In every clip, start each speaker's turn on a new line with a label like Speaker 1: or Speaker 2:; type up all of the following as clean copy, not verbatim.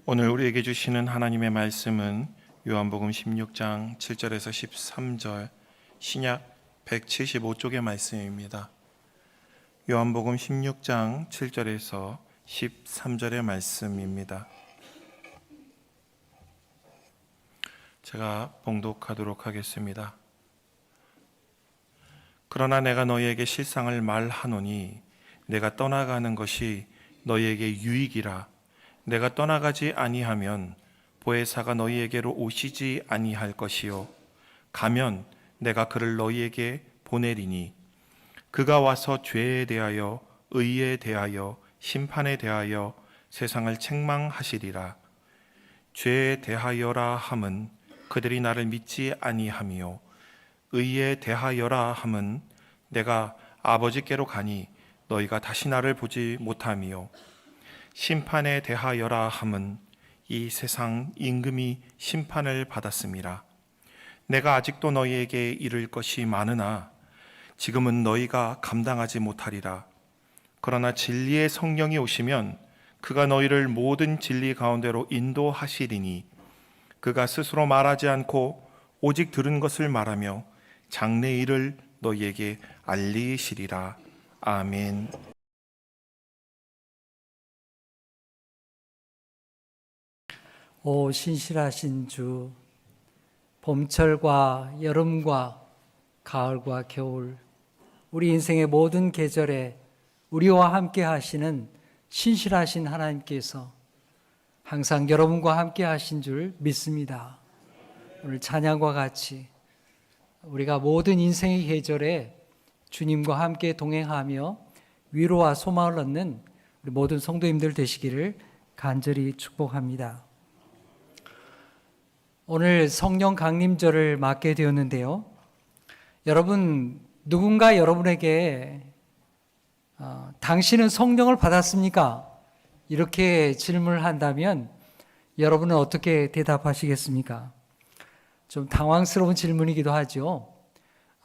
Speaker 1: 오늘 우리에게 주시는 하나님의 말씀은 요한복음 16장 7절에서 13절, 신약 175쪽의 말씀입니다. 요한복음 16장 7절에서 13절의 말씀입니다. 제가 봉독하도록 하겠습니다. 그러나 내가 너희에게 실상을 말하노니 내가 떠나가는 것이 너희에게 유익이라. 내가 떠나가지 아니하면 보혜사가 너희에게로 오시지 아니할 것이요 가면 내가 그를 너희에게 보내리니 그가 와서 죄에 대하여 의에 대하여 심판에 대하여 세상을 책망하시리라. 죄에 대하여라 함은 그들이 나를 믿지 아니하며 의에 대하여라 함은 내가 아버지께로 가니 너희가 다시 나를 보지 못하며 심판에 대하여라 함은 이 세상 임금이 심판을 받았음이라. 내가 아직도 너희에게 이를 것이 많으나 지금은 너희가 감당하지 못하리라. 그러나 진리의 성령이 오시면 그가 너희를 모든 진리 가운데로 인도하시리니 그가 스스로 말하지 않고 오직 들은 것을 말하며 장래 일을 너희에게 알리시리라. 아멘.
Speaker 2: 오 신실하신 주, 봄철과 여름과 가을과 겨울, 우리 인생의 모든 계절에 우리와 함께 하시는 신실하신 하나님께서 항상 여러분과 함께 하신 줄 믿습니다. 오늘 찬양과 같이 우리가 모든 인생의 계절에 주님과 함께 동행하며 위로와 소망을 얻는 우리 모든 성도님들 되시기를 간절히 축복합니다. 오늘 성령 강림절을 맞게 되었는데요. 여러분, 누군가 여러분에게 당신은 성령을 받았습니까? 이렇게 질문을 한다면 여러분은 어떻게 대답하시겠습니까? 좀 당황스러운 질문이기도 하죠.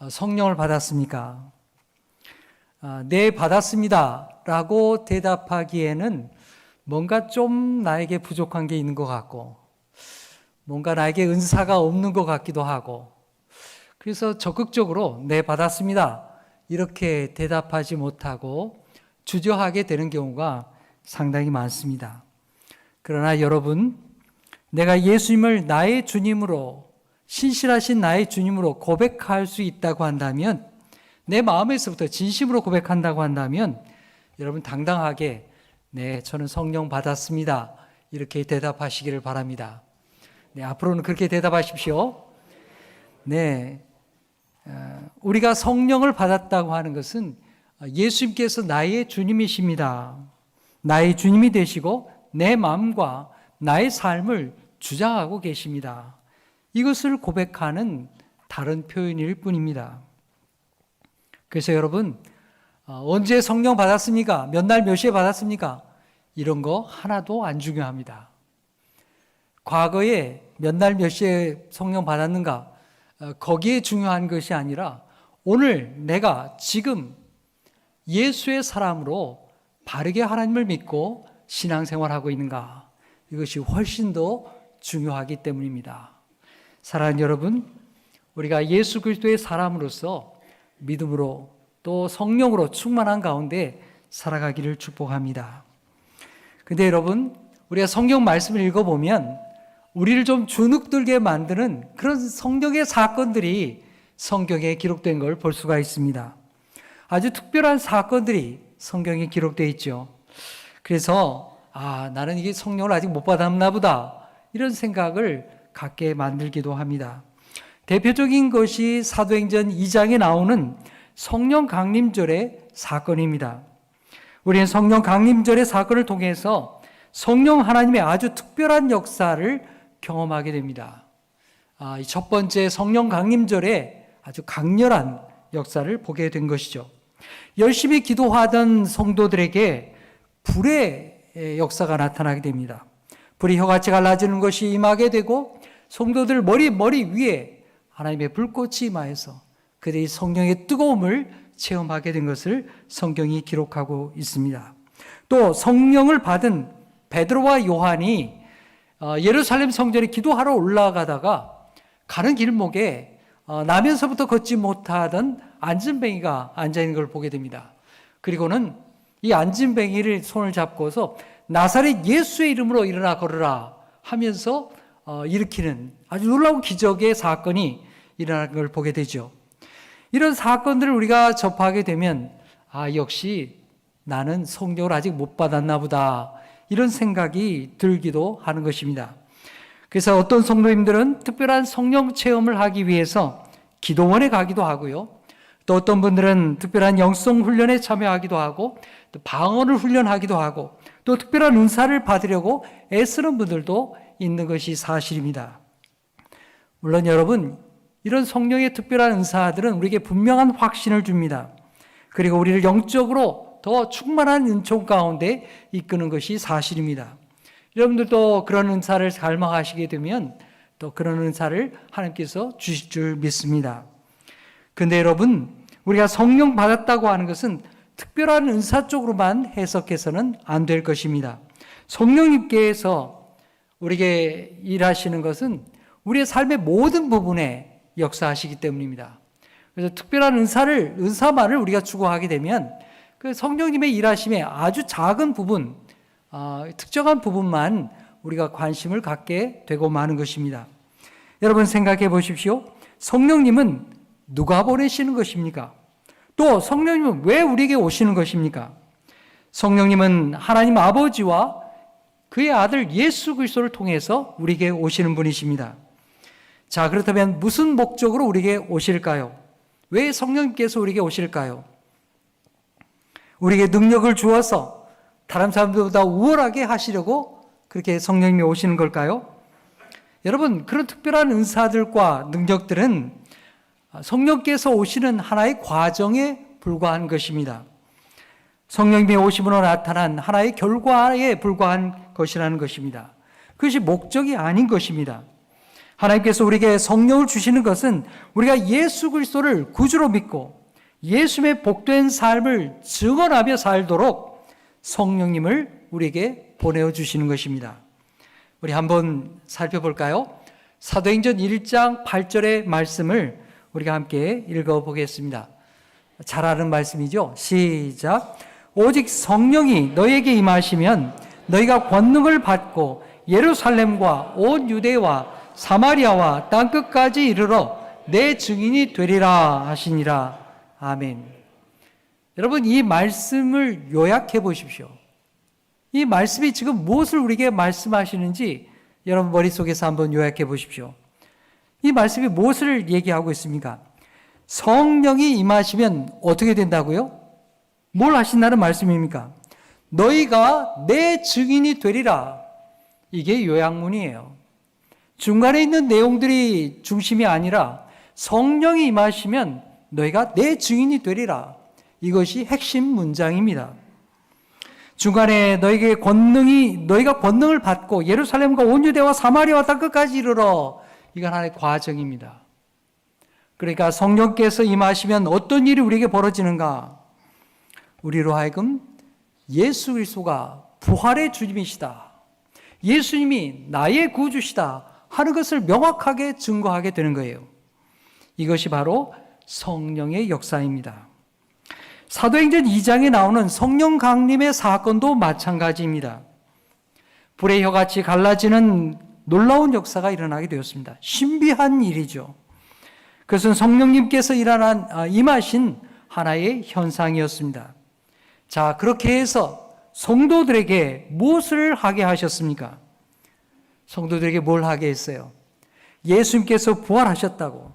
Speaker 2: 성령을 받았습니까? 네, 받았습니다 라고 대답하기에는 뭔가 좀 나에게 부족한 게 있는 것 같고 뭔가 나에게 은사가 없는 것 같기도 하고, 그래서 적극적으로 네, 받았습니다 이렇게 대답하지 못하고 주저하게 되는 경우가 상당히 많습니다. 그러나 여러분, 내가 예수님을 나의 주님으로, 신실하신 나의 주님으로 고백할 수 있다고 한다면, 내 마음에서부터 진심으로 고백한다고 한다면 여러분 당당하게 네, 저는 성령 받았습니다 이렇게 대답하시기를 바랍니다. 네, 앞으로는 그렇게 대답하십시오. 네, 우리가 성령을 받았다고 하는 것은 예수님께서 나의 주님이십니다. 나의 주님이 되시고 내 마음과 나의 삶을 주장하고 계십니다. 이것을 고백하는 다른 표현일 뿐입니다. 그래서 여러분, 언제 성령 받았습니까? 몇 날 몇 시에 받았습니까? 이런 거 하나도 안 중요합니다. 과거에 몇 날 몇 시에 성령 받았는가, 거기에 중요한 것이 아니라 오늘 내가 지금 예수의 사람으로 바르게 하나님을 믿고 신앙생활하고 있는가, 이것이 훨씬 더 중요하기 때문입니다. 사랑하는 여러분, 우리가 예수 그리스도의 사람으로서 믿음으로 또 성령으로 충만한 가운데 살아가기를 축복합니다. 근데 여러분, 우리가 성경 말씀을 읽어보면 우리를 좀 주눅들게 만드는 그런 성경의 사건들이 성경에 기록된 걸 볼 수가 있습니다. 아주 특별한 사건들이 성경에 기록되어 있죠. 그래서 나는 이게 성령을 아직 못 받았나 보다 이런 생각을 갖게 만들기도 합니다. 대표적인 것이 사도행전 2장에 나오는 성령 강림절의 사건입니다. 우리는 성령 강림절의 사건을 통해서 성령 하나님의 아주 특별한 역사를 경험하게 됩니다. 이 첫 번째 성령 강림절에 아주 강렬한 역사를 보게 된 것이죠. 열심히 기도하던 성도들에게 불의 역사가 나타나게 됩니다. 불이 혀같이 갈라지는 것이 임하게 되고 성도들 머리 위에 하나님의 불꽃이 임하여서 그들이 성령의 뜨거움을 체험하게 된 것을 성경이 기록하고 있습니다. 또 성령을 받은 베드로와 요한이 예루살렘 성전에 기도하러 올라가다가 가는 길목에 나면서부터 걷지 못하던 안진뱅이가 앉아있는 걸 보게 됩니다. 그리고는 이 안진뱅이를 손을 잡고서 나사렛 예수의 이름으로 일어나 걸으라 하면서 일으키는 아주 놀라운 기적의 사건이 일어나는 걸 보게 되죠. 이런 사건들을 우리가 접하게 되면 역시 나는 성령을 아직 못 받았나 보다 이런 생각이 들기도 하는 것입니다. 그래서 어떤 성도님들은 특별한 성령 체험을 하기 위해서 기도원에 가기도 하고요. 또 어떤 분들은 특별한 영성 훈련에 참여하기도 하고 또 방언을 훈련하기도 하고 또 특별한 은사를 받으려고 애쓰는 분들도 있는 것이 사실입니다. 물론 여러분, 이런 성령의 특별한 은사들은 우리에게 분명한 확신을 줍니다. 그리고 우리를 영적으로 더 충만한 은총 가운데 이끄는 것이 사실입니다. 여러분들도 그런 은사를 갈망하시게 되면 또 그런 은사를 하나님께서 주실 줄 믿습니다. 근데 여러분, 우리가 성령 받았다고 하는 것은 특별한 은사 쪽으로만 해석해서는 안 될 것입니다. 성령님께서 우리에게 일하시는 것은 우리의 삶의 모든 부분에 역사하시기 때문입니다. 그래서 특별한 은사만을 우리가 추구하게 되면 그 성령님의 일하심에 아주 작은 부분, 특정한 부분만 우리가 관심을 갖게 되고 마는 것입니다. 여러분 생각해 보십시오. 성령님은 누가 보내시는 것입니까? 또 성령님은 왜 우리에게 오시는 것입니까? 성령님은 하나님 아버지와 그의 아들 예수 그리스도를 통해서 우리에게 오시는 분이십니다. 자, 그렇다면 무슨 목적으로 우리에게 오실까요? 왜 성령님께서 우리에게 오실까요? 우리에게 능력을 주어서 다른 사람들보다 우월하게 하시려고 그렇게 성령님이 오시는 걸까요? 여러분, 그런 특별한 은사들과 능력들은 성령께서 오시는 하나의 과정에 불과한 것입니다. 성령님이 오심으로 나타난 하나의 결과에 불과한 것이라는 것입니다. 그것이 목적이 아닌 것입니다. 하나님께서 우리에게 성령을 주시는 것은 우리가 예수 그리스도를 구주로 믿고 예수님의 복된 삶을 증언하며 살도록 성령님을 우리에게 보내주시는 것입니다. 우리 한번 살펴볼까요? 사도행전 1장 8절의 말씀을 우리가 함께 읽어보겠습니다. 잘 아는 말씀이죠? 시작. 오직 성령이 너희에게 임하시면 너희가 권능을 받고 예루살렘과 온 유대와 사마리아와 땅끝까지 이르러 내 증인이 되리라 하시니라. 아멘. 여러분, 이 말씀을 요약해 보십시오. 이 말씀이 지금 무엇을 우리에게 말씀하시는지 여러분 머릿속에서 한번 요약해 보십시오. 이 말씀이 무엇을 얘기하고 있습니까? 성령이 임하시면 어떻게 된다고요? 뭘 하신다는 말씀입니까? 너희가 내 증인이 되리라. 이게 요약문이에요. 중간에 있는 내용들이 중심이 아니라 성령이 임하시면 너희가 내 증인이 되리라. 이것이 핵심 문장입니다. 중간에 너희가 권능을 받고 예루살렘과 온 유대와 사마리아와 땅끝까지 이르러. 이건 하나의 과정입니다. 그러니까 성령께서 임하시면 어떤 일이 우리에게 벌어지는가? 우리로 하여금 예수 그리스도가 부활의 주님이시다. 예수님이 나의 구주시다 하는 것을 명확하게 증거하게 되는 거예요. 이것이 바로 성령의 역사입니다. 사도행전 2장에 나오는 성령 강림의 사건도 마찬가지입니다. 불의 혀같이 갈라지는 놀라운 역사가 일어나게 되었습니다. 신비한 일이죠. 그것은 성령님께서 임하신 하나의 현상이었습니다. 자, 그렇게 해서 성도들에게 무엇을 하게 하셨습니까? 성도들에게 뭘 하게 했어요? 예수님께서 부활하셨다고,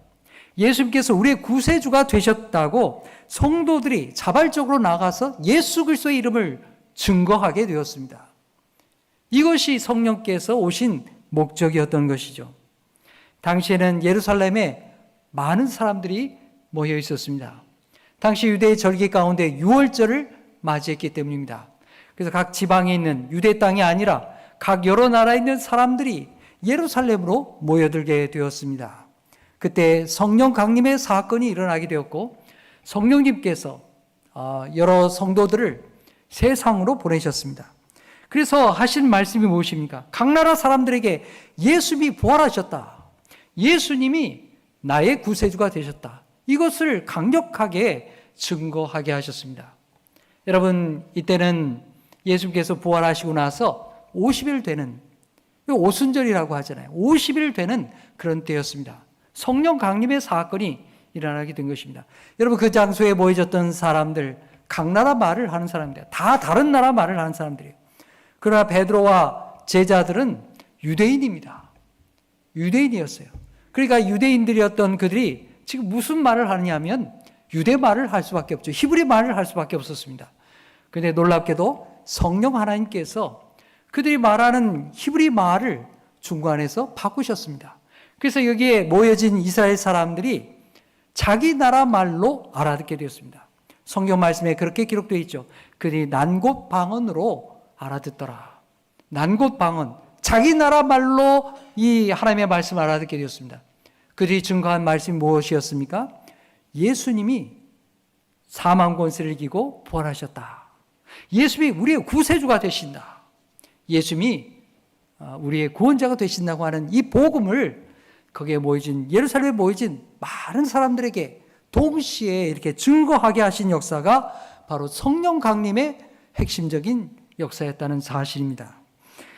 Speaker 2: 예수님께서 우리의 구세주가 되셨다고 성도들이 자발적으로 나가서 예수 그리스도의 이름을 증거하게 되었습니다. 이것이 성령께서 오신 목적이었던 것이죠. 당시에는 예루살렘에 많은 사람들이 모여 있었습니다. 당시 유대의 절기 가운데 유월절을 맞이했기 때문입니다. 그래서 각 지방에 있는 유대 땅이 아니라 각 여러 나라에 있는 사람들이 예루살렘으로 모여들게 되었습니다. 그때 성령 강림의 사건이 일어나게 되었고 성령님께서 여러 성도들을 세상으로 보내셨습니다. 그래서 하신 말씀이 무엇입니까? 각 나라 사람들에게 예수님이 부활하셨다. 예수님이 나의 구세주가 되셨다. 이것을 강력하게 증거하게 하셨습니다. 여러분, 이때는 예수님께서 부활하시고 나서 50일 되는, 오순절이라고 하잖아요. 50일 되는 그런 때였습니다. 성령 강림의 사건이 일어나게 된 것입니다. 여러분, 그 장소에 모여졌던 사람들, 각 나라 말을 하는 사람들, 다 다른 나라 말을 하는 사람들이에요. 그러나 베드로와 제자들은 유대인입니다. 유대인이었어요. 그러니까 유대인들이었던 그들이 지금 무슨 말을 하느냐면 유대 말을 할 수밖에 없죠. 히브리 말을 할 수밖에 없었습니다. 그런데 놀랍게도 성령 하나님께서 그들이 말하는 히브리 말을 중간에서 바꾸셨습니다. 그래서 여기에 모여진 이스라엘 사람들이 자기 나라 말로 알아듣게 되었습니다. 성경 말씀에 그렇게 기록되어 있죠. 그들이 난곳 방언으로 알아듣더라. 난곳 방언, 자기 나라 말로 이 하나님의 말씀을 알아듣게 되었습니다. 그들이 증거한 말씀이 무엇이었습니까? 예수님이 사망 권세를 이기고 부활하셨다. 예수님이 우리의 구세주가 되신다. 예수님이 우리의 구원자가 되신다고 하는 이 복음을 거기에 모여진, 예루살렘에 모여진 많은 사람들에게 동시에 이렇게 증거하게 하신 역사가 바로 성령 강림의 핵심적인 역사였다는 사실입니다.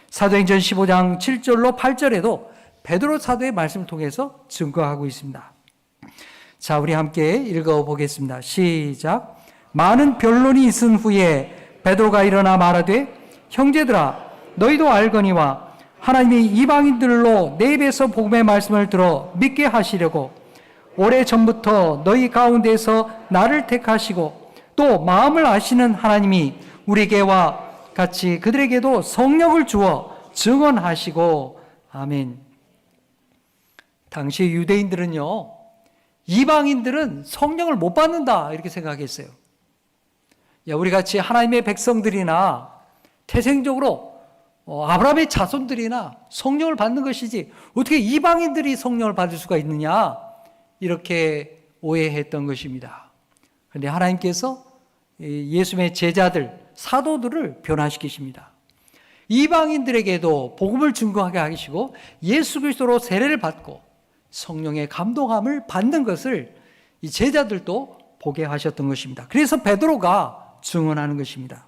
Speaker 2: 사도행전 15장 7절로 8절에도 베드로 사도의 말씀을 통해서 증거하고 있습니다. 자, 우리 함께 읽어보겠습니다. 시작. 많은 변론이 있은 후에 베드로가 일어나 말하되 형제들아 너희도 알거니와 하나님이 이방인들로 내 입에서 복음의 말씀을 들어 믿게 하시려고 오래전부터 너희 가운데서 나를 택하시고 또 마음을 아시는 하나님이 우리에게와 같이 그들에게도 성령을 주어 증언하시고 아멘. 당시 유대인들은요, 이방인들은 성령을 못 받는다 이렇게 생각했어요. 우리 같이 하나님의 백성들이나 태생적으로 아브라함의 자손들이나 성령을 받는 것이지 어떻게 이방인들이 성령을 받을 수가 있느냐 이렇게 오해했던 것입니다. 그런데 하나님께서 예수님의 제자들, 사도들을 변화시키십니다. 이방인들에게도 복음을 증거하게 하시고 예수 그리스도로 세례를 받고 성령의 감동함을 받는 것을 이 제자들도 보게 하셨던 것입니다. 그래서 베드로가 증언하는 것입니다.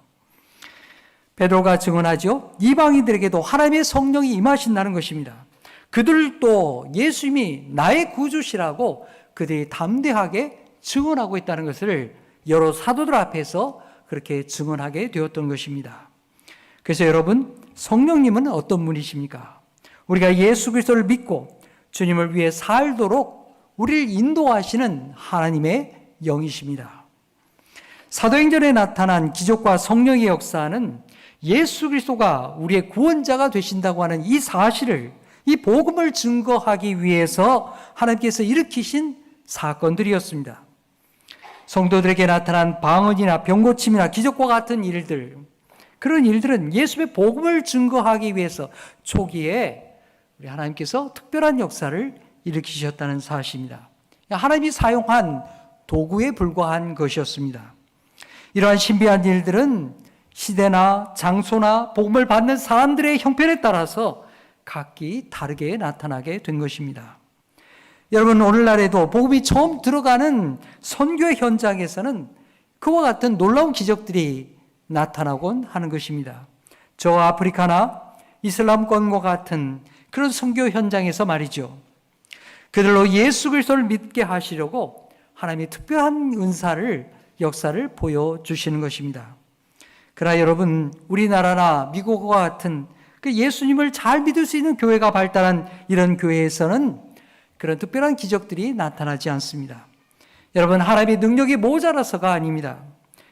Speaker 2: 베드로가 증언하죠. 이방인들에게도 하나님의 성령이 임하신다는 것입니다. 그들도 예수님이 나의 구주시라고 그들이 담대하게 증언하고 있다는 것을 여러 사도들 앞에서 그렇게 증언하게 되었던 것입니다. 그래서 여러분, 성령님은 어떤 분이십니까? 우리가 예수 그리스도를 믿고 주님을 위해 살도록 우리를 인도하시는 하나님의 영이십니다. 사도행전에 나타난 기적과 성령의 역사는 예수 그리스도가 우리의 구원자가 되신다고 하는 이 사실을, 이 복음을 증거하기 위해서 하나님께서 일으키신 사건들이었습니다. 성도들에게 나타난 방언이나 병고침이나 기적과 같은 일들, 그런 일들은 예수의 복음을 증거하기 위해서 초기에 우리 하나님께서 특별한 역사를 일으키셨다는 사실입니다. 하나님이 사용한 도구에 불과한 것이었습니다. 이러한 신비한 일들은 시대나 장소나 복음을 받는 사람들의 형편에 따라서 각기 다르게 나타나게 된 것입니다. 여러분, 오늘날에도 복음이 처음 들어가는 선교의 현장에서는 그와 같은 놀라운 기적들이 나타나곤 하는 것입니다. 저 아프리카나 이슬람권과 같은 그런 선교 현장에서 말이죠. 그들로 예수 그리스도를 믿게 하시려고 하나님이 특별한 은사를, 역사를 보여주시는 것입니다. 그러나 여러분, 우리나라나 미국과 같은 그 예수님을 잘 믿을 수 있는 교회가 발달한 이런 교회에서는 그런 특별한 기적들이 나타나지 않습니다. 여러분, 하나님의 능력이 모자라서가 아닙니다.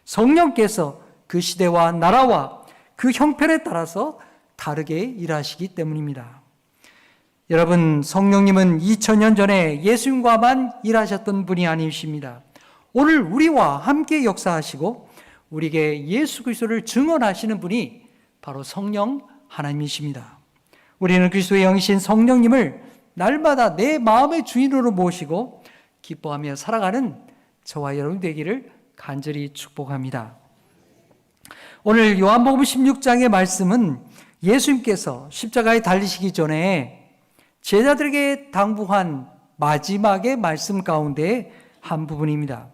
Speaker 2: 성령께서 그 시대와 나라와 그 형편에 따라서 다르게 일하시기 때문입니다. 여러분, 성령님은 2000년 전에 예수님과만 일하셨던 분이 아니십니다. 오늘 우리와 함께 역사하시고 우리에게 예수 그리스도를 증언하시는 분이 바로 성령 하나님이십니다. 우리는 그리스도의 영이신 성령님을 날마다 내 마음의 주인으로 모시고 기뻐하며 살아가는 저와 여러분 되기를 간절히 축복합니다. 오늘 요한복음 16장의 말씀은 예수님께서 십자가에 달리시기 전에 제자들에게 당부한 마지막의 말씀 가운데 한 부분입니다.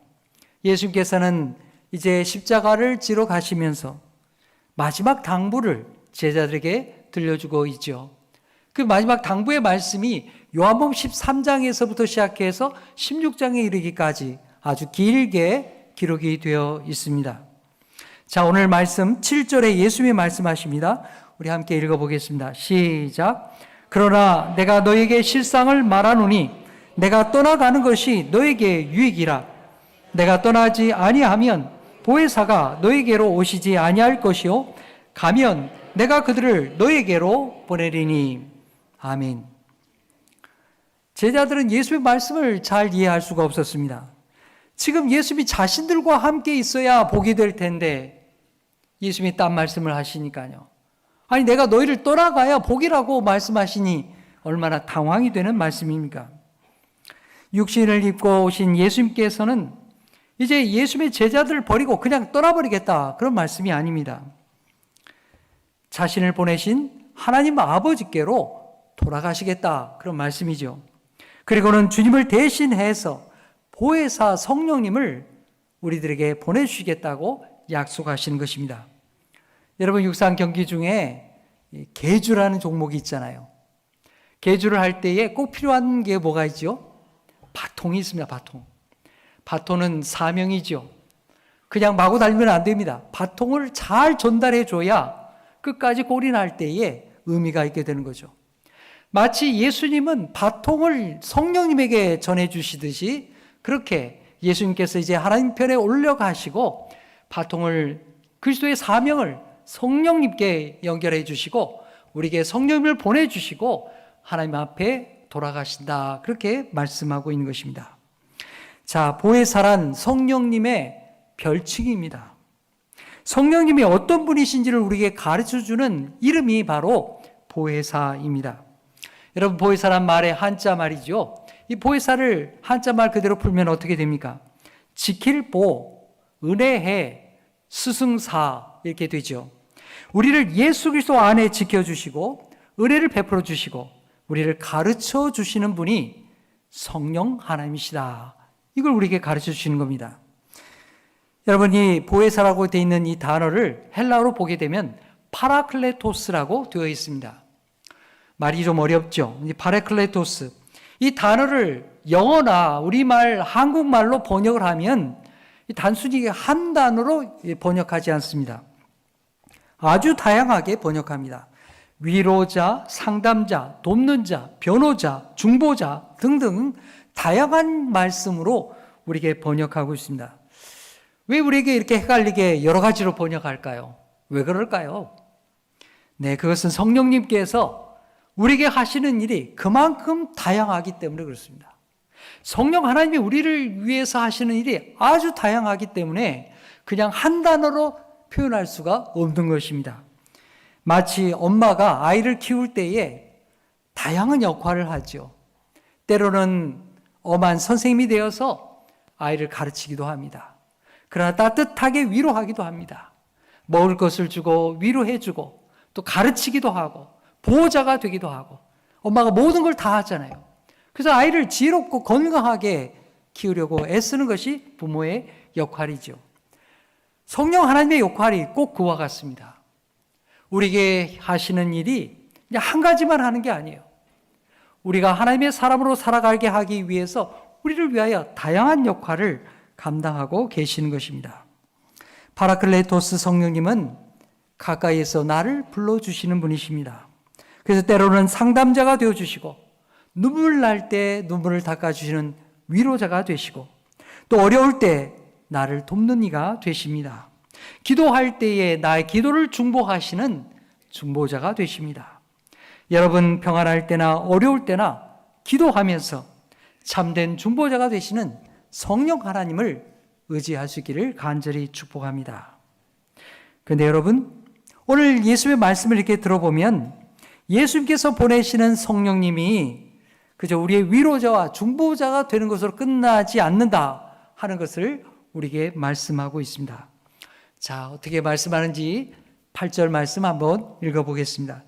Speaker 2: 예수님께서는 이제 십자가를 지러 가시면서 마지막 당부를 제자들에게 들려주고 있죠. 그 마지막 당부의 말씀이 요한복음 13장에서부터 시작해서 16장에 이르기까지 아주 길게 기록이 되어 있습니다. 자, 오늘 말씀 7절에 예수님이 말씀하십니다. 우리 함께 읽어보겠습니다. 시작. 그러나 내가 너에게 실상을 말하노니 내가 떠나가는 것이 너에게 유익이라. 내가 떠나지 아니하면 보혜사가 너에게로 오시지 아니할 것이요 가면 내가 그들을 너에게로 보내리니. 아멘. 제자들은 예수의 말씀을 잘 이해할 수가 없었습니다. 지금 예수님이 자신들과 함께 있어야 복이 될 텐데 예수님이 딴 말씀을 하시니까요. 아니, 내가 너희를 떠나가야 복이라고 말씀하시니 얼마나 당황이 되는 말씀입니까? 육신을 입고 오신 예수님께서는 이제 예수님의 제자들을 버리고 그냥 떠나버리겠다, 그런 말씀이 아닙니다. 자신을 보내신 하나님 아버지께로 돌아가시겠다, 그런 말씀이죠. 그리고는 주님을 대신해서 보혜사 성령님을 우리들에게 보내주시겠다고 약속하시는 것입니다. 여러분, 육상 경기 중에 계주라는 종목이 있잖아요. 계주를 할 때에 꼭 필요한 게 뭐가 있죠? 바통이 있습니다. 바통은 사명이죠. 그냥 마구 달리면 안 됩니다. 바통을 잘 전달해 줘야 끝까지 골이 날 때에 의미가 있게 되는 거죠. 마치 예수님은 바통을 성령님에게 전해주시듯이 그렇게 예수님께서 이제 하나님 편에 올려가시고 바통을, 그리스도의 사명을 성령님께 연결해 주시고 우리에게 성령님을 보내주시고 하나님 앞에 돌아가신다, 그렇게 말씀하고 있는 것입니다. 자, 보혜사란 성령님의 별칭입니다. 성령님이 어떤 분이신지를 우리에게 가르쳐주는 이름이 바로 보혜사입니다. 여러분, 보혜사란 말의 한자 말이죠. 이 보혜사를 한자 말 그대로 풀면 어떻게 됩니까? 지킬 보, 은혜해, 스승사, 이렇게 되죠. 우리를 예수 그리스도 안에 지켜주시고 은혜를 베풀어 주시고 우리를 가르쳐 주시는 분이 성령 하나님이시다, 이걸 우리에게 가르쳐 주시는 겁니다. 여러분, 이 보혜사라고 되어 있는 이 단어를 헬라어로 보게 되면 파라클레토스라고 되어 있습니다. 말이 좀 어렵죠. 이 파라클레토스, 이 단어를 영어나 우리말, 한국말로 번역을 하면 단순히 한 단어로 번역하지 않습니다. 아주 다양하게 번역합니다. 위로자, 상담자, 돕는 자, 변호자, 중보자 등등 다양한 말씀으로 우리에게 번역하고 있습니다. 왜 우리에게 이렇게 헷갈리게 여러 가지로 번역할까요? 왜 그럴까요? 네, 그것은 성령님께서 우리에게 하시는 일이 그만큼 다양하기 때문에 그렇습니다. 성령 하나님이 우리를 위해서 하시는 일이 아주 다양하기 때문에 그냥 한 단어로 표현할 수가 없는 것입니다. 마치 엄마가 아이를 키울 때에 다양한 역할을 하죠. 때로는 엄한 선생님이 되어서 아이를 가르치기도 합니다. 그러나 따뜻하게 위로하기도 합니다. 먹을 것을 주고 위로해주고 또 가르치기도 하고 보호자가 되기도 하고 엄마가 모든 걸 다 하잖아요. 그래서 아이를 지혜롭고 건강하게 키우려고 애쓰는 것이 부모의 역할이죠. 성령 하나님의 역할이 꼭 그와 같습니다. 우리에게 하시는 일이 그냥 한 가지만 하는 게 아니에요. 우리가 하나님의 사람으로 살아가게 하기 위해서 우리를 위하여 다양한 역할을 감당하고 계시는 것입니다. 파라클레토스 성령님은 가까이에서 나를 불러주시는 분이십니다. 그래서 때로는 상담자가 되어주시고 눈물 날 때 눈물을 닦아주시는 위로자가 되시고 또 어려울 때 나를 돕는 이가 되십니다. 기도할 때에 나의 기도를 중보하시는 중보자가 되십니다. 여러분, 평안할 때나 어려울 때나 기도하면서 참된 중보자가 되시는 성령 하나님을 의지하시기를 간절히 축복합니다. 그런데 여러분, 오늘 예수의 말씀을 이렇게 들어보면 예수님께서 보내시는 성령님이 그저 우리의 위로자와 중보자가 되는 것으로 끝나지 않는다 하는 것을 우리에게 말씀하고 있습니다. 자, 어떻게 말씀하는지 8절 말씀 한번 읽어보겠습니다.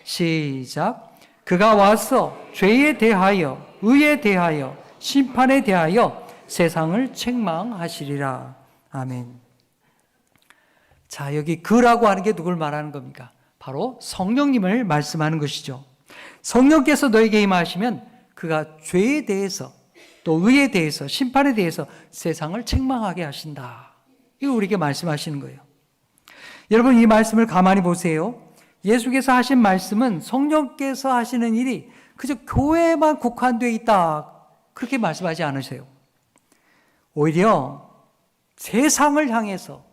Speaker 2: 시작. 그가 와서 죄에 대하여, 의에 대하여, 심판에 대하여 세상을 책망하시리라. 아멘. 자, 여기 그라고 하는 게 누굴 말하는 겁니까? 바로 성령님을 말씀하는 것이죠. 성령께서 너에게 임하시면 그가 죄에 대해서, 또 의에 대해서, 심판에 대해서 세상을 책망하게 하신다. 이거 우리에게 말씀하시는 거예요. 여러분, 이 말씀을 가만히 보세요. 예수께서 하신 말씀은 성령께서 하시는 일이 그저 교회에만 국한되어 있다, 그렇게 말씀하지 않으세요. 오히려 세상을 향해서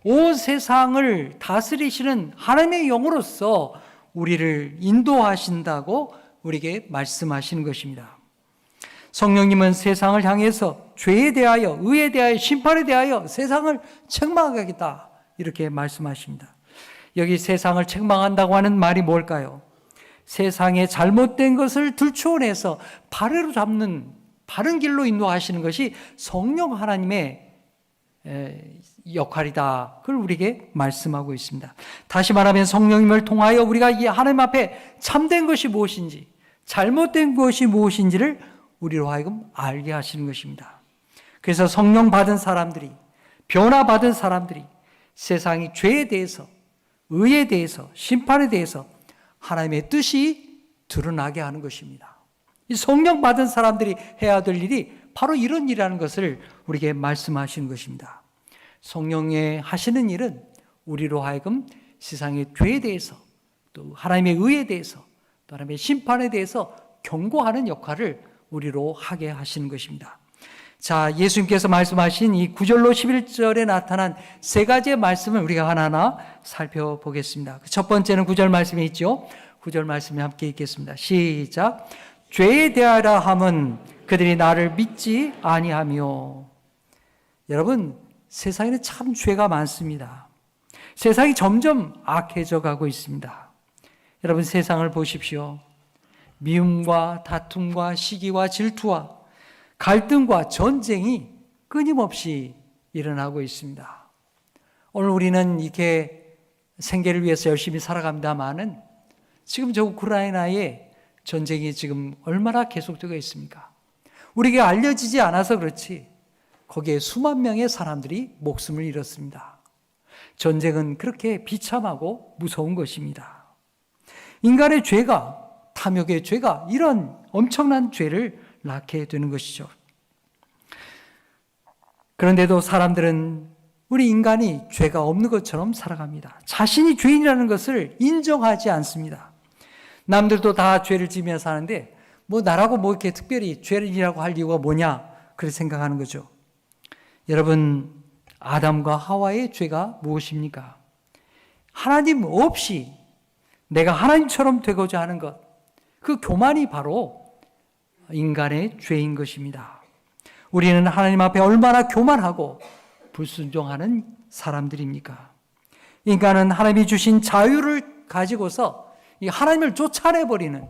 Speaker 2: 온 세상을 다스리시는 하나님의 영으로서 우리를 인도하신다고 우리에게 말씀하시는 것입니다. 성령님은 세상을 향해서 죄에 대하여, 의에 대하여, 심판에 대하여 세상을 책망하겠다, 이렇게 말씀하십니다. 여기 세상을 책망한다고 하는 말이 뭘까요? 세상의 잘못된 것을 들추어내서 바로 잡는, 바른 길로 인도하시는 것이 성령 하나님의 역할이다. 그걸 우리에게 말씀하고 있습니다. 다시 말하면 성령님을 통하여 우리가 이 하나님 앞에 참된 것이 무엇인지, 잘못된 것이 무엇인지를 우리로 하여금 알게 하시는 것입니다. 그래서 성령 받은 사람들이, 변화받은 사람들이 세상의 죄에 대해서, 의에 대해서, 심판에 대해서 하나님의 뜻이 드러나게 하는 것입니다. 이 성령 받은 사람들이 해야 될 일이 바로 이런 일이라는 것을 우리에게 말씀하시는 것입니다. 성령의 하시는 일은 우리로 하여금 세상의 죄에 대해서, 또 하나님의 의에 대해서, 또 하나님의 심판에 대해서 경고하는 역할을 우리로 하게 하시는 것입니다. 자, 예수님께서 말씀하신 이 9절로 11절에 나타난 세 가지의 말씀을 우리가 하나하나 살펴보겠습니다. 첫 번째는 9절 말씀이 있죠. 9절 말씀을 함께 읽겠습니다. 시작. 죄에 대하라 함은 그들이 나를 믿지 아니하며. 여러분, 세상에는 참 죄가 많습니다. 세상이 점점 악해져 가고 있습니다. 여러분, 세상을 보십시오. 미움과 다툼과 시기와 질투와 갈등과 전쟁이 끊임없이 일어나고 있습니다. 오늘 우리는 이렇게 생계를 위해서 열심히 살아갑니다마는 지금 저 우크라이나의 전쟁이 지금 얼마나 계속되고 있습니까? 우리에게 알려지지 않아서 그렇지 거기에 수만 명의 사람들이 목숨을 잃었습니다. 전쟁은 그렇게 비참하고 무서운 것입니다. 인간의 죄가, 탐욕의 죄가 이런 엄청난 죄를 낳게 되는 것이죠. 그런데도 사람들은 우리 인간이 죄가 없는 것처럼 살아갑니다. 자신이 죄인이라는 것을 인정하지 않습니다. 남들도 다 죄를 지으며 사는데 뭐 나라고 뭐 이렇게 특별히 죄인이라고 할 이유가 뭐냐, 그렇게 생각하는 거죠. 여러분, 아담과 하와의 죄가 무엇입니까? 하나님 없이 내가 하나님처럼 되고자 하는 것, 그 교만이 바로 인간의 죄인 것입니다. 우리는 하나님 앞에 얼마나 교만하고 불순종하는 사람들입니까? 인간은 하나님이 주신 자유를 가지고서 이 하나님을 쫓아내버리는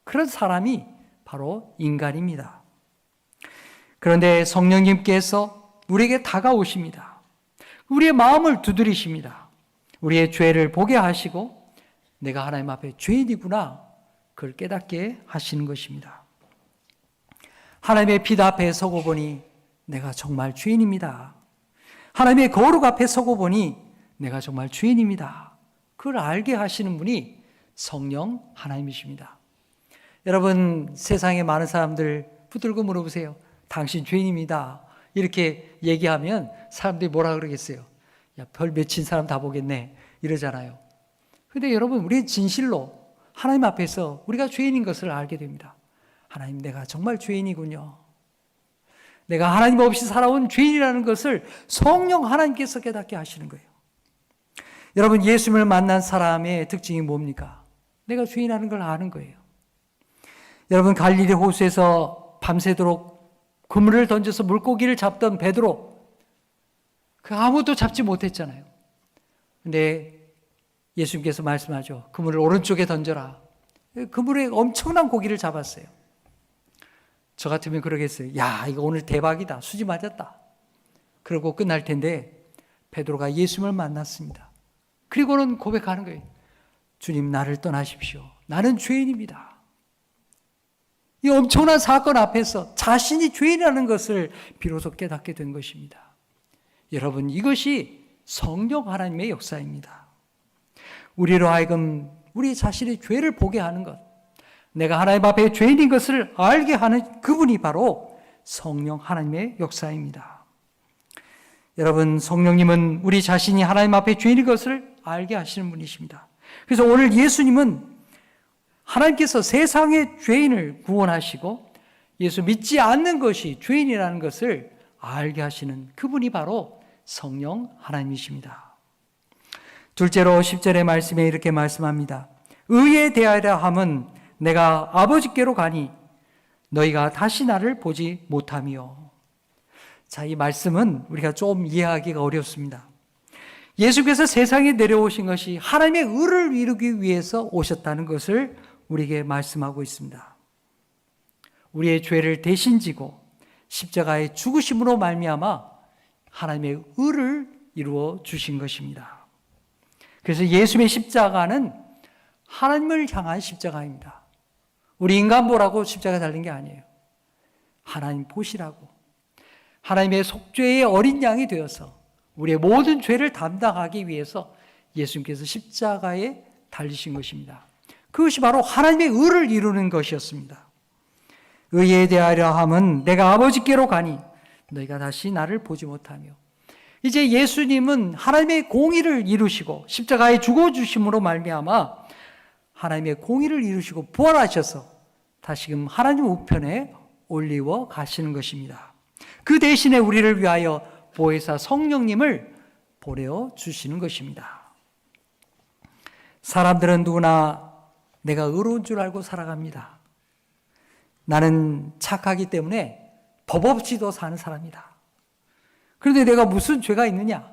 Speaker 2: 그런 사람이 바로 인간입니다. 그런데 성령님께서 우리에게 다가오십니다. 우리의 마음을 두드리십니다. 우리의 죄를 보게 하시고 내가 하나님 앞에 죄인이구나, 그걸 깨닫게 하시는 것입니다. 하나님의 빛 앞에 서고 보니 내가 정말 죄인입니다. 하나님의 거룩 앞에 서고 보니 내가 정말 죄인입니다. 그걸 알게 하시는 분이 성령 하나님이십니다. 여러분, 세상에 많은 사람들 붙들고 물어보세요. 당신 죄인입니다. 이렇게 얘기하면 사람들이 뭐라 그러겠어요? 야, 별 맺힌 사람 다 보겠네, 이러잖아요. 근데 여러분, 우리 진실로 하나님 앞에서 우리가 죄인인 것을 알게 됩니다. 하나님, 내가 정말 죄인이군요. 내가 하나님 없이 살아온 죄인이라는 것을 성령 하나님께서 깨닫게 하시는 거예요. 여러분, 예수님을 만난 사람의 특징이 뭡니까? 내가 죄인이라는 걸 아는 거예요. 여러분, 갈릴리 호수에서 밤새도록 그물을 던져서 물고기를 잡던 베드로, 그 아무도 잡지 못했잖아요. 근데 예수님께서 말씀하죠. 그물을 오른쪽에 던져라. 그물에 엄청난 고기를 잡았어요. 저 같으면 그러겠어요. 야, 이거 오늘 대박이다. 수지 맞았다. 그러고 끝날 텐데 베드로가 예수님을 만났습니다. 그리고는 고백하는 거예요. 주님, 나를 떠나십시오. 나는 죄인입니다. 이 엄청난 사건 앞에서 자신이 죄인이라는 것을 비로소 깨닫게 된 것입니다. 여러분, 이것이 성령 하나님의 역사입니다. 우리로 하여금 우리 자신의 죄를 보게 하는 것, 내가 하나님 앞에 죄인인 것을 알게 하는 그분이 바로 성령 하나님의 역사입니다. 여러분, 성령님은 우리 자신이 하나님 앞에 죄인인 것을 알게 하시는 분이십니다. 그래서 오늘 예수님은 하나님께서 세상의 죄인을 구원하시고 예수 믿지 않는 것이 죄인이라는 것을 알게 하시는 그분이 바로 성령 하나님이십니다. 둘째로 10절의 말씀에 이렇게 말씀합니다. 의에 대하여 함은 내가 아버지께로 가니 너희가 다시 나를 보지 못하며. 자, 이 말씀은 우리가 좀 이해하기가 어렵습니다. 예수께서 세상에 내려오신 것이 하나님의 의를 이루기 위해서 오셨다는 것을 우리에게 말씀하고 있습니다. 우리의 죄를 대신 지고 십자가의 죽으심으로 말미암아 하나님의 의를 이루어 주신 것입니다. 그래서 예수님의 십자가는 하나님을 향한 십자가입니다. 우리 인간 보라고 십자가 달린 게 아니에요. 하나님 보시라고. 하나님의 속죄의 어린 양이 되어서 우리의 모든 죄를 담당하기 위해서 예수님께서 십자가에 달리신 것입니다. 그것이 바로 하나님의 의를 이루는 것이었습니다. 의에 대하여 함은 내가 아버지께로 가니 너희가 다시 나를 보지 못하며. 이제 예수님은 하나님의 공의를 이루시고 십자가에 죽어주심으로 말미암아 하나님의 공의를 이루시고 부활하셔서 다시금 하나님 우편에 올리워 가시는 것입니다. 그 대신에 우리를 위하여 보혜사 성령님을 보내주시는 것입니다. 사람들은 누구나 내가 의로운 줄 알고 살아갑니다. 나는 착하기 때문에 법 없이도 사는 사람이다. 그런데 내가 무슨 죄가 있느냐?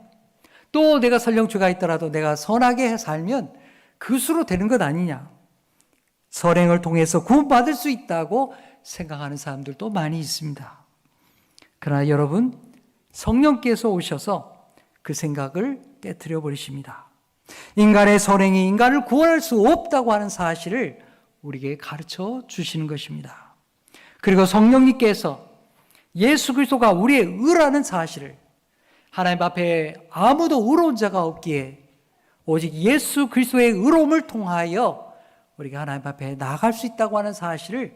Speaker 2: 또 내가 설령 죄가 있더라도 내가 선하게 살면 그수로 되는 것 아니냐? 선행을 통해서 구원받을 수 있다고 생각하는 사람들도 많이 있습니다. 그러나 여러분, 성령께서 오셔서 그 생각을 깨트려 버리십니다. 인간의 선행이 인간을 구원할 수 없다고 하는 사실을 우리에게 가르쳐 주시는 것입니다. 그리고 성령님께서 예수 그리스도가 우리의 의라는 사실을, 하나님 앞에 아무도 의로운 자가 없기에 오직 예수 그리스도의 의로움을 통하여 우리가 하나님 앞에 나아갈 수 있다고 하는 사실을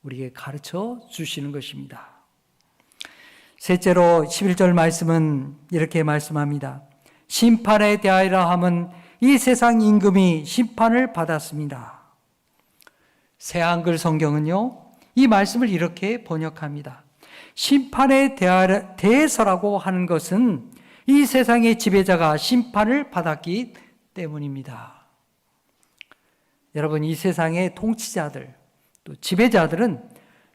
Speaker 2: 우리에게 가르쳐 주시는 것입니다. 셋째로 11절 말씀은 이렇게 말씀합니다. 심판에 대하여 함은 이 세상 임금이 심판을 받았습니다. 새한글 성경은요, 이 말씀을 이렇게 번역합니다. 심판에 대해서라고 하는 것은 이 세상의 지배자가 심판을 받았기 때문입니다. 여러분, 이 세상의 통치자들, 또 지배자들은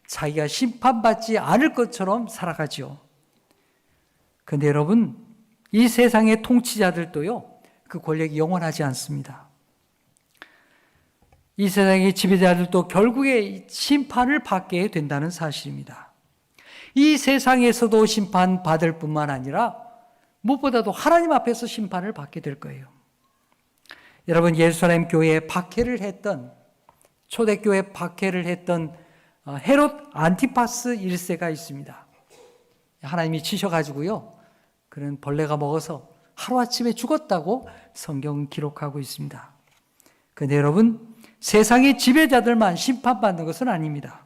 Speaker 2: 자기가 심판받지 않을 것처럼 살아가죠. 그런데 여러분, 이 세상의 통치자들도요, 그 권력이 영원하지 않습니다. 이 세상의 지배자들도 결국에 심판을 받게 된다는 사실입니다. 이 세상에서도 심판받을 뿐만 아니라 무엇보다도 하나님 앞에서 심판을 받게 될 거예요. 여러분, 예루살렘 교회에 박해를 했던, 초대교회 박해를 했던 헤롯 안티파스 1세가 있습니다. 하나님이 치셔가지고요, 그는 벌레가 먹어서 하루아침에 죽었다고 성경은 기록하고 있습니다. 그런데 여러분, 세상의 지배자들만 심판받는 것은 아닙니다.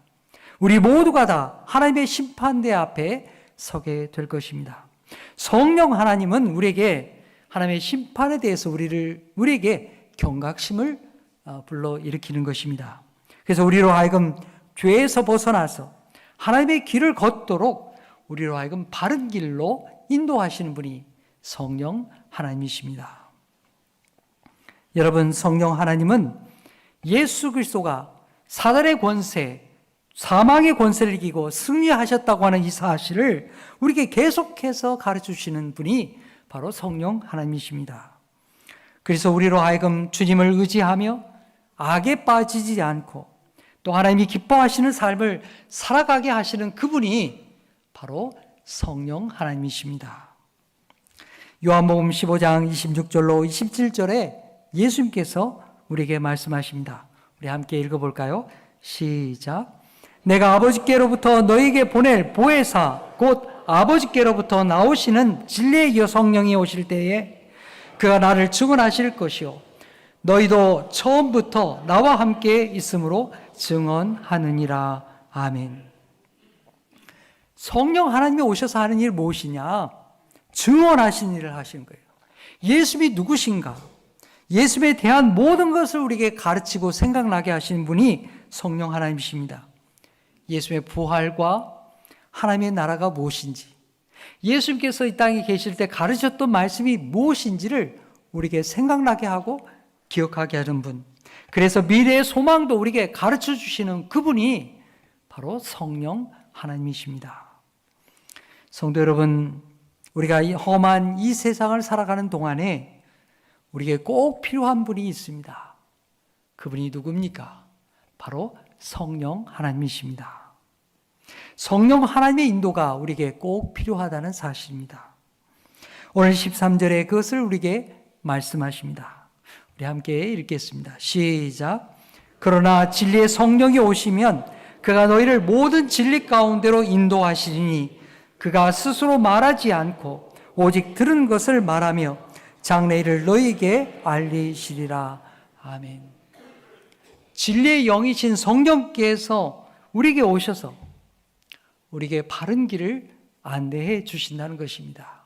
Speaker 2: 우리 모두가 다 하나님의 심판대 앞에 서게 될 것입니다. 성령 하나님은 우리에게 하나님의 심판에 대해서 우리에게 경각심을 불러일으키는 것입니다. 그래서 우리로 하여금 죄에서 벗어나서 하나님의 길을 걷도록 우리로 하여금 바른 길로 인도하시는 분이 성령 하나님이십니다. 여러분, 성령 하나님은 예수 그리스도가 사단의 권세, 사망의 권세를 이기고 승리하셨다고 하는 이 사실을 우리에게 계속해서 가르쳐주시는 분이 바로 성령 하나님이십니다. 그래서 우리로 하여금 주님을 의지하며 악에 빠지지 않고 또 하나님이 기뻐하시는 삶을 살아가게 하시는 그분이 바로 성령 하나님이십니다. 요한복음 15장 26절로 27절에 예수님께서 우리에게 말씀하십니다. 우리 함께 읽어볼까요? 시작. 내가 아버지께로부터 너희에게 보낼 보혜사 곧 아버지께로부터 나오시는 진리의 성령이 오실 때에 그가 나를 증언하실 것이요 너희도 처음부터 나와 함께 있으므로 증언하느니라. 아멘. 성령 하나님이 오셔서 하는 일 무엇이냐? 증언하신 일을 하시는 거예요. 예수님이 누구신가? 예수님에 대한 모든 것을 우리에게 가르치고 생각나게 하시는 분이 성령 하나님이십니다. 예수님의 부활과 하나님의 나라가 무엇인지, 예수님께서 이 땅에 계실 때 가르쳤던 말씀이 무엇인지를 우리에게 생각나게 하고 기억하게 하는 분, 그래서 미래의 소망도 우리에게 가르쳐 주시는 그분이 바로 성령 하나님이십니다. 성도 여러분, 우리가 이 험한 이 세상을 살아가는 동안에 우리에게 꼭 필요한 분이 있습니다. 그분이 누굽니까? 바로 성령 하나님이십니다. 성령 하나님의 인도가 우리에게 꼭 필요하다는 사실입니다. 오늘 13절에 그것을 우리에게 말씀하십니다. 우리 함께 읽겠습니다. 시작. 그러나 진리의 성령이 오시면 그가 너희를 모든 진리 가운데로 인도하시리니 그가 스스로 말하지 않고 오직 들은 것을 말하며 장래일을 너희에게 알리시리라. 아멘. 진리의 영이신 성령께서 우리에게 오셔서 우리에게 바른 길을 안내해 주신다는 것입니다.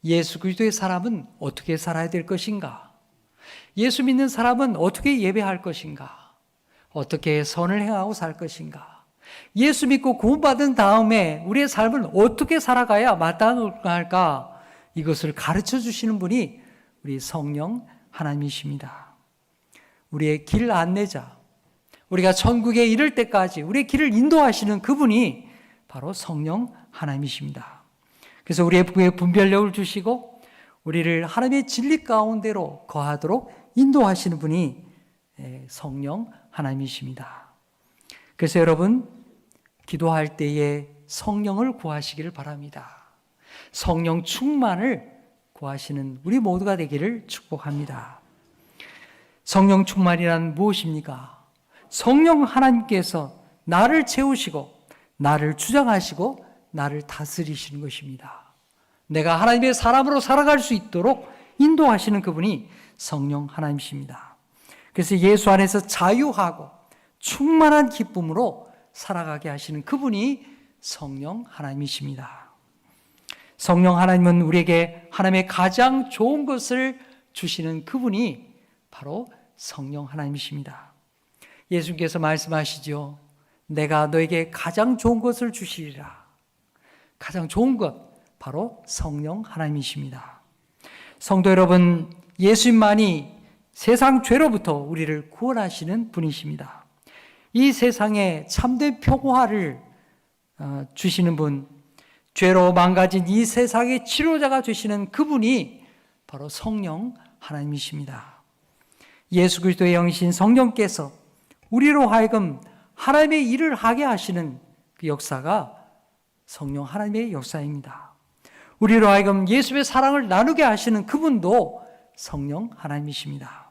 Speaker 2: 예수 그리스도의 사람은 어떻게 살아야 될 것인가? 예수 믿는 사람은 어떻게 예배할 것인가? 어떻게 선을 행하고 살 것인가? 예수 믿고 구원받은 다음에 우리의 삶을 어떻게 살아가야 마땅할까? 이것을 가르쳐 주시는 분이 우리 성령 하나님이십니다. 우리의 길 안내자, 우리가 천국에 이를 때까지 우리의 길을 인도하시는 그분이 바로 성령 하나님이십니다. 그래서 우리의 분별력을 주시고 우리를 하나님의 진리 가운데로 거하도록 인도하시는 분이 성령 하나님이십니다. 그래서 여러분, 기도할 때에 성령을 구하시기를 바랍니다. 성령 충만을 구하시는 우리 모두가 되기를 축복합니다. 성령 충만이란 무엇입니까? 성령 하나님께서 나를 채우시고 나를 주장하시고 나를 다스리시는 것입니다. 내가 하나님의 사람으로 살아갈 수 있도록 인도하시는 그분이 성령 하나님이십니다. 그래서 예수 안에서 자유하고 충만한 기쁨으로 살아가게 하시는 그분이 성령 하나님이십니다. 성령 하나님은 우리에게 하나님의 가장 좋은 것을 주시는 그분이 바로 성령 하나님이십니다. 예수님께서 말씀하시죠. 내가 너에게 가장 좋은 것을 주시리라. 가장 좋은 것, 바로 성령 하나님이십니다. 성도 여러분, 예수님만이 세상 죄로부터 우리를 구원하시는 분이십니다. 이 세상에 참된 평화를 주시는 분, 죄로 망가진 이 세상의 치료자가 되시는 그분이 바로 성령 하나님이십니다. 예수 그리스도의 영이신 성령께서 우리로 하여금 하나님의 일을 하게 하시는 그 역사가 성령 하나님의 역사입니다. 우리로 하여금 예수의 사랑을 나누게 하시는 그분도 성령 하나님이십니다.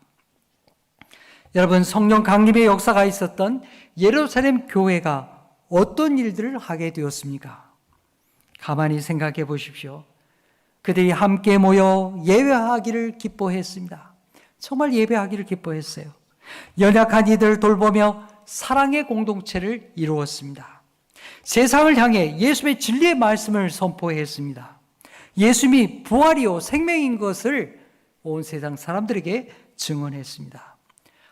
Speaker 2: 여러분, 성령 강림의 역사가 있었던 예루살렘 교회가 어떤 일들을 하게 되었습니까? 가만히 생각해 보십시오. 그들이 함께 모여 예배하기를 기뻐했습니다. 정말 예배하기를 기뻐했어요. 연약한 이들을 돌보며 사랑의 공동체를 이루었습니다. 세상을 향해 예수의 진리의 말씀을 선포했습니다. 예수님이 부활이요 생명인 것을 온 세상 사람들에게 증언했습니다.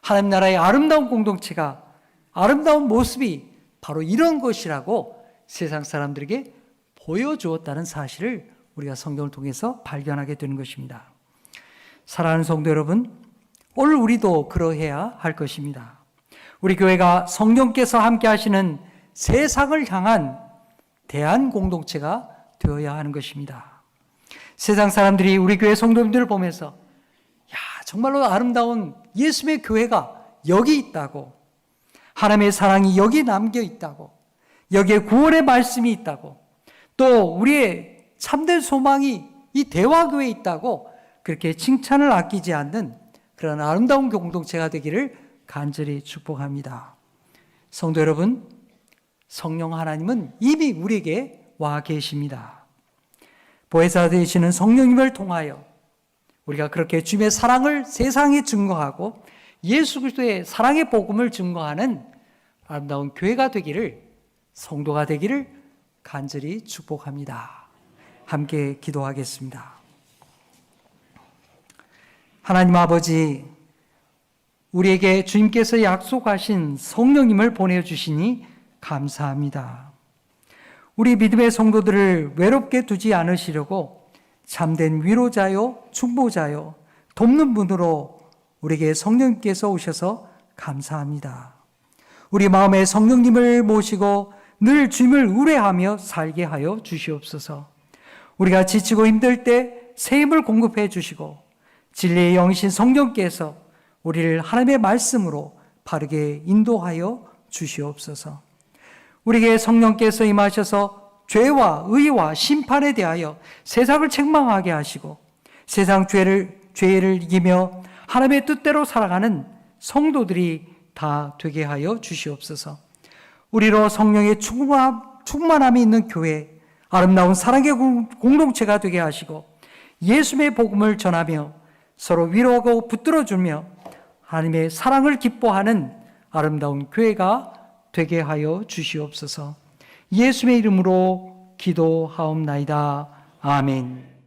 Speaker 2: 하나님 나라의 아름다운 공동체가, 아름다운 모습이 바로 이런 것이라고 세상 사람들에게 보여주었다는 사실을 우리가 성경을 통해서 발견하게 되는 것입니다. 사랑하는 성도 여러분, 오늘 우리도 그러해야 할 것입니다. 우리 교회가 성령께서 함께 하시는 세상을 향한 대안 공동체가 되어야 하는 것입니다. 세상 사람들이 우리 교회 성도님들을 보면서 정말로 아름다운 예수님의 교회가 여기 있다고, 하나님의 사랑이 여기 남겨 있다고, 여기에 구원의 말씀이 있다고, 또 우리의 참된 소망이 이 대화교회에 있다고 그렇게 칭찬을 아끼지 않는 그런 아름다운 공동체가 되기를 간절히 축복합니다. 성도 여러분, 성령 하나님은 이미 우리에게 와 계십니다. 보혜사 되시는 성령님을 통하여 우리가 그렇게 주님의 사랑을 세상에 증거하고 예수 그리스도의 사랑의 복음을 증거하는 아름다운 교회가 되기를, 성도가 되기를 간절히 축복합니다. 함께 기도하겠습니다. 하나님 아버지, 우리에게 주님께서 약속하신 성령님을 보내주시니 감사합니다. 우리 믿음의 성도들을 외롭게 두지 않으시려고 참된 위로자요, 중보자요, 돕는 분으로 우리에게 성령님께서 오셔서 감사합니다. 우리 마음에 성령님을 모시고 늘 주님을 의뢰하며 살게 하여 주시옵소서. 우리가 지치고 힘들 때 새 힘을 공급해 주시고 진리의 영이신 성령께서 우리를 하나님의 말씀으로 바르게 인도하여 주시옵소서. 우리에게 성령께서 임하셔서 죄와 의와 심판에 대하여 세상을 책망하게 하시고 세상 죄를 이기며 하나님의 뜻대로 살아가는 성도들이 다 되게 하여 주시옵소서. 우리로 성령의 충만함이 있는 교회, 아름다운 사랑의 공동체가 되게 하시고 예수의 복음을 전하며 서로 위로하고 붙들어주며 하나님의 사랑을 기뻐하는 아름다운 교회가 되게 하여 주시옵소서. 예수의 이름으로 기도하옵나이다. 아멘.